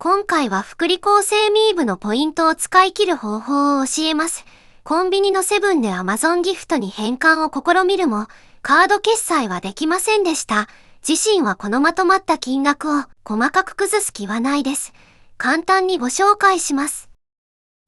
今回は福利厚生ミーブのポイントを使い切る方法を教えます。コンビニのセブンで Amazon ギフトに返還を試みるも、カード決済はできませんでした。自身はこのまとまった金額を細かく崩す気はないです。簡単にご紹介します。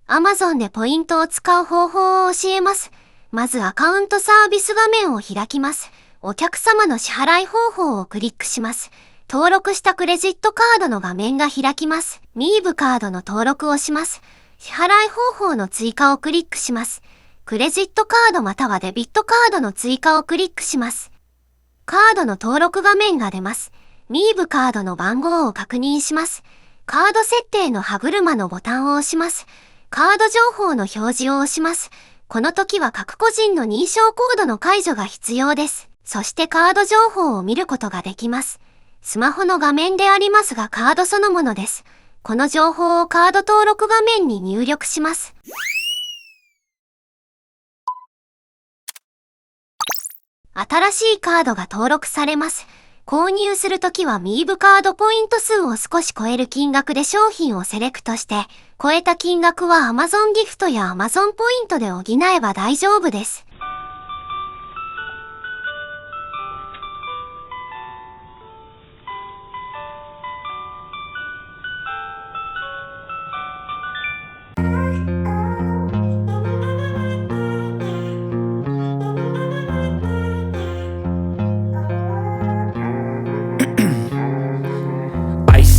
Amazon でポイントを使う方法を教えます。まずアカウントサービス画面を開きます。お客様の支払い方法をクリックします。登録したクレジットカードの画面が開きます。ミーブカードの登録をします。支払い方法の追加をクリックします。クレジットカードまたはデビットカードの追加をクリックします。カードの登録画面が出ます。ミーブカードの番号を確認します。カード設定の歯車のボタンを押します。カード情報の表示を押します。この時は各個人の認証コードの解除が必要です。そしてカード情報を見ることができます。スマホの画面でありますがカードそのものです。この情報をカード登録画面に入力します。新しいカードが登録されます。購入するときはミーブカードポイント数を少し超える金額で商品をセレクトして、超えた金額は Amazon ギフトや Amazon ポイントで補えば大丈夫です。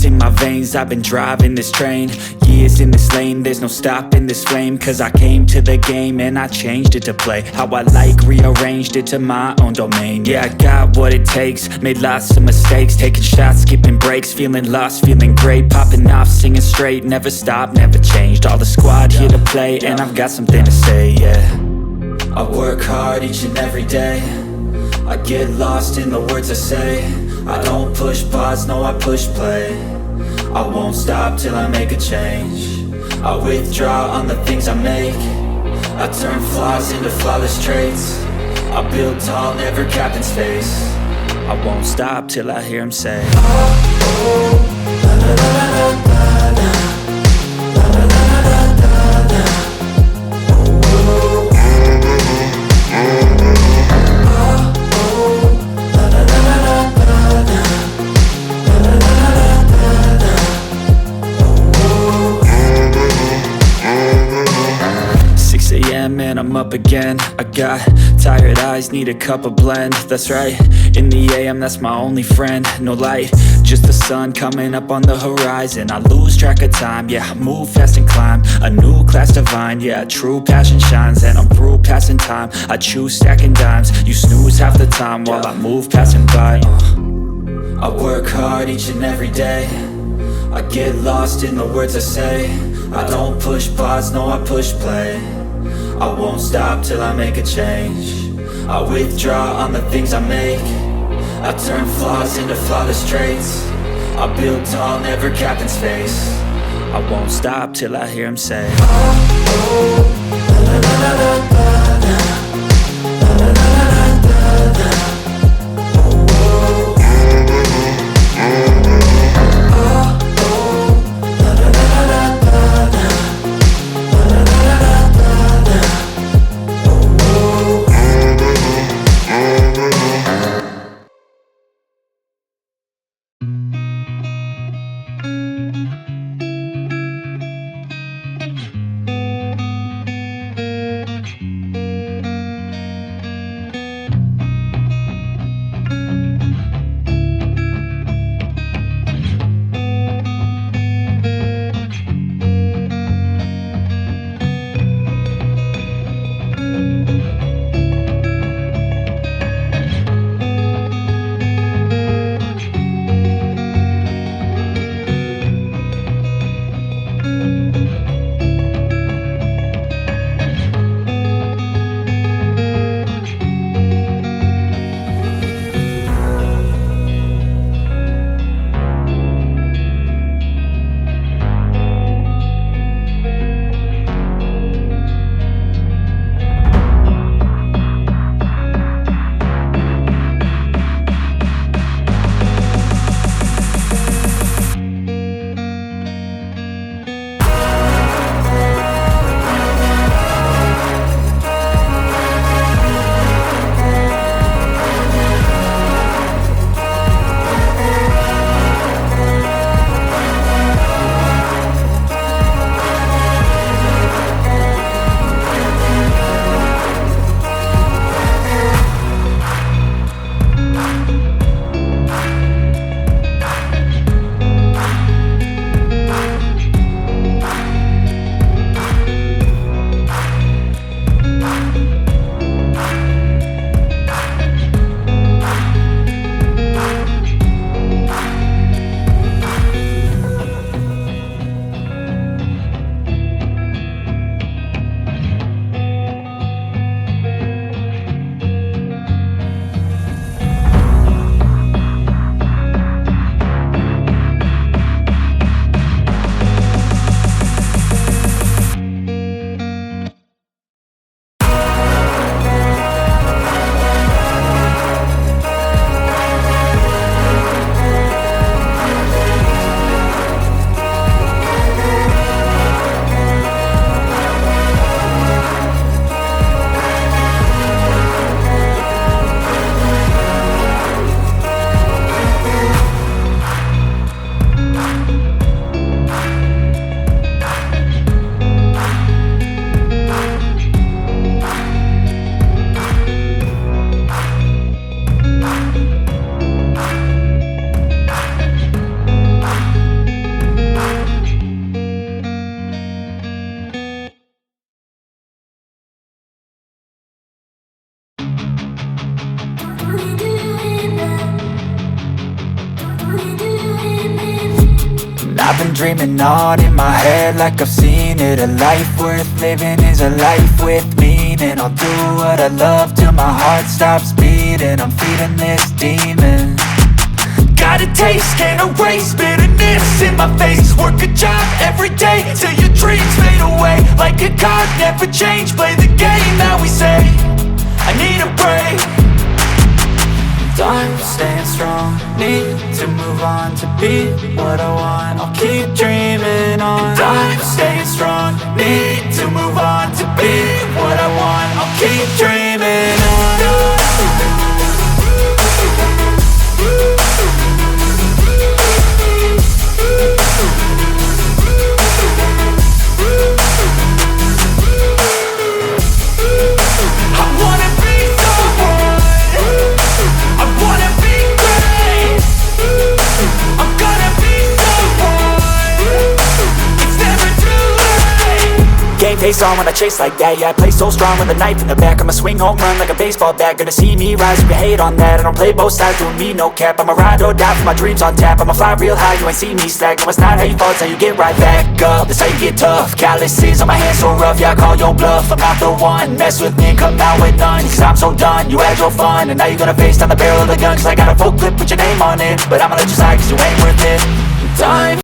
In my veins, I've been driving this train. Years in this lane, there's no stopping this flame. Cause I came to the game and I changed it to play how I like, rearranged it to my own domain. Yeah, I got what it takes, made lots of mistakes, taking shots, skipping breaks, feeling lost, feeling great, popping off, singing straight, never stopped, never changed. All the squad here to play and I've got something to say, yeah. I work hard each and every day, I get lost in the words I say. I don't push pause, no I push play. I won't stop till I make a change. I withdraw on the things I make. I turn flaws into flawless traits. I build tall, never capped in space. I won't stop till I hear him say, oh, oh, la la la la la la. And I'm up again. I got tired eyes, need a cup of blend. That's right, in the AM, that's my only friend. No light, just the sun coming up on the horizon. I lose track of time, yeah, I move fast and climb a new class divine, yeah, true passion shines. And I'm through passing time, I choose stacking dimes. You snooze half the time while I move passing by. I work hard each and every day, I get lost in the words I say. I don't push pause, no I push play. I won't stop till I make a change. I withdraw on the things I make. I turn flaws into flawless traits. I build tall, never capped in space. I won't stop till I hear him say, oh, oh, la la la la la la. La la la la la la la. going on in my head like I've seen it. A life worth living is a life with meaning. I'll do what I love till my heart stops beating. I'm feeding this demon. Got a taste, can't erase bitterness in my face. Work a job every day till your dreams fade away. Like a card, never change, play the game that we say. I need a break. I'm staying strong, need to move on to be what I want. I'll keep dreaming on. I'm staying strong, need to move on to be what I want. I'll keep dreaming on. Face on when I chase like that. Yeah, I play so strong with a knife in the back. I'ma swing home run like a baseball bat. Gonna see me rise, you can hate on that. I don't play both sides, doing me no cap. I'ma ride or die for my dreams on tap. I'ma fly real high, you ain't see me slack. No, it's not how you fall, it's how you get right back up. That's how you get tough. Calluses on my hands so rough, yeah, I call your bluff. I'm not the one, mess with me and come out with none. Cause I'm so done, you had your fun. And now you're gonna face down the barrel of the gun. Cause I got a full clip with your name on it. But I'ma let you slide cause you ain't worth it. Time